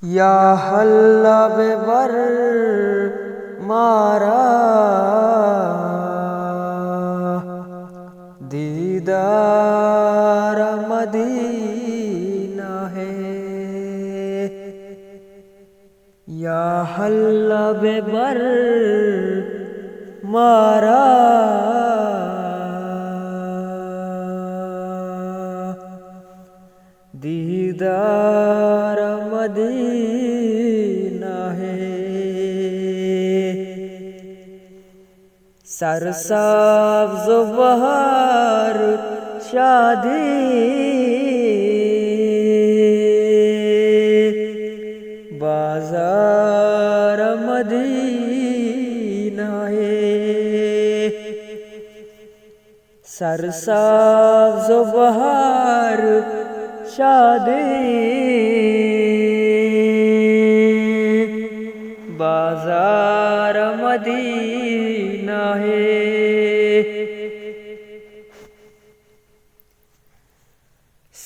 یا حلہ بے بر مارا دیدار مدینہ ہے، یا حلہ بے بر مارا دیدار مدینہ ہے۔ سرسبز و بہار شادی بازار مدینہ ہے، سرسبز و بہار شادی بازار مدینہ ہے۔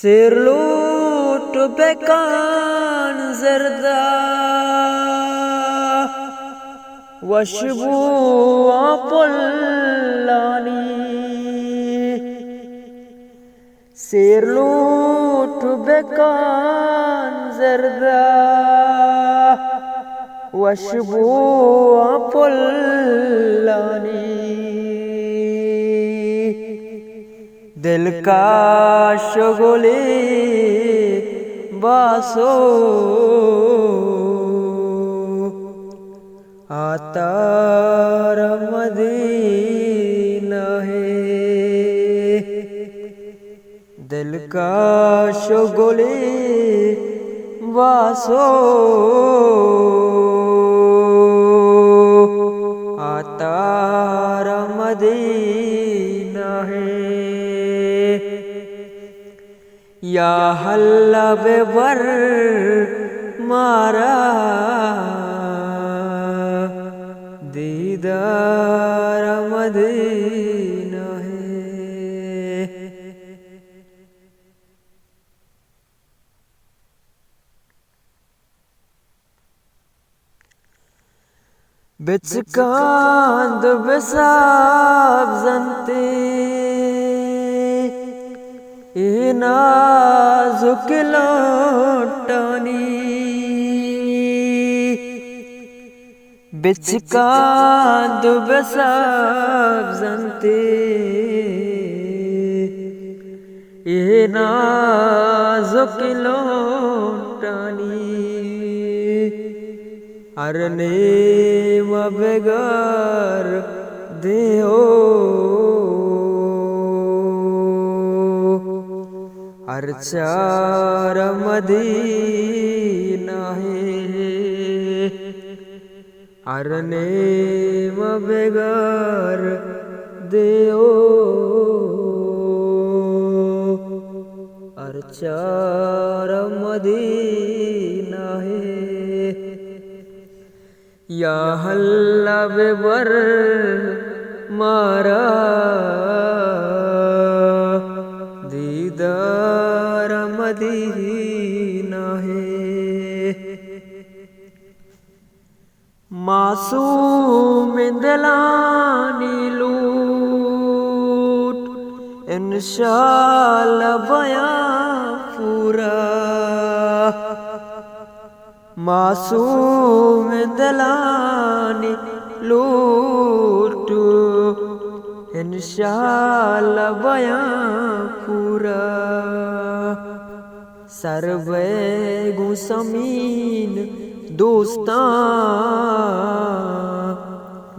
سر لوٹ بکان زردہ وشبو پلانی، سر لوٹ بکان زردہ وشبو پلانی، دل کا شغلی باسو آتار مدینہ ہے، دل کا شغلی باسو آتار مدینہ ہے۔ یا حلہ بے بر مارا دیدار مدینہ ہے۔ بچکاند بساب زنتے نازک لوٹانی، بچکاند بساب زنتے نازک لوٹانی، ارنے مبگر دیو ارچار مدینہ ہے، ارنے مبگر دیو ارچار مدینہ ہے۔ یا حلہ بے بر مارا دیدار مدینہ ہے۔ معصوم دلانی لوٹ انشاءاللہ بیان پورا، معصوم دلانی لوٹ انشاءاللہ بیان پورا، سروے گو سمین دوستان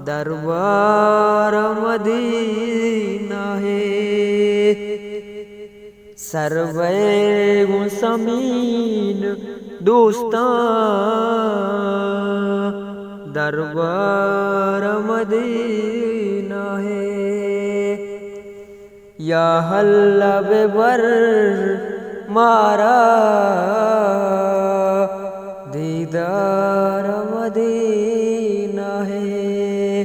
دربار مدینہ ہے، سروے گو سمین دوستان دربار مدینہ ہے۔ یا حلہ بے بر مارا دیدار مدینہ ہے،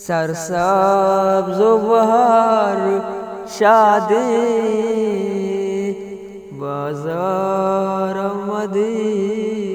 سرسبز و بہار شادی مزار مدینہ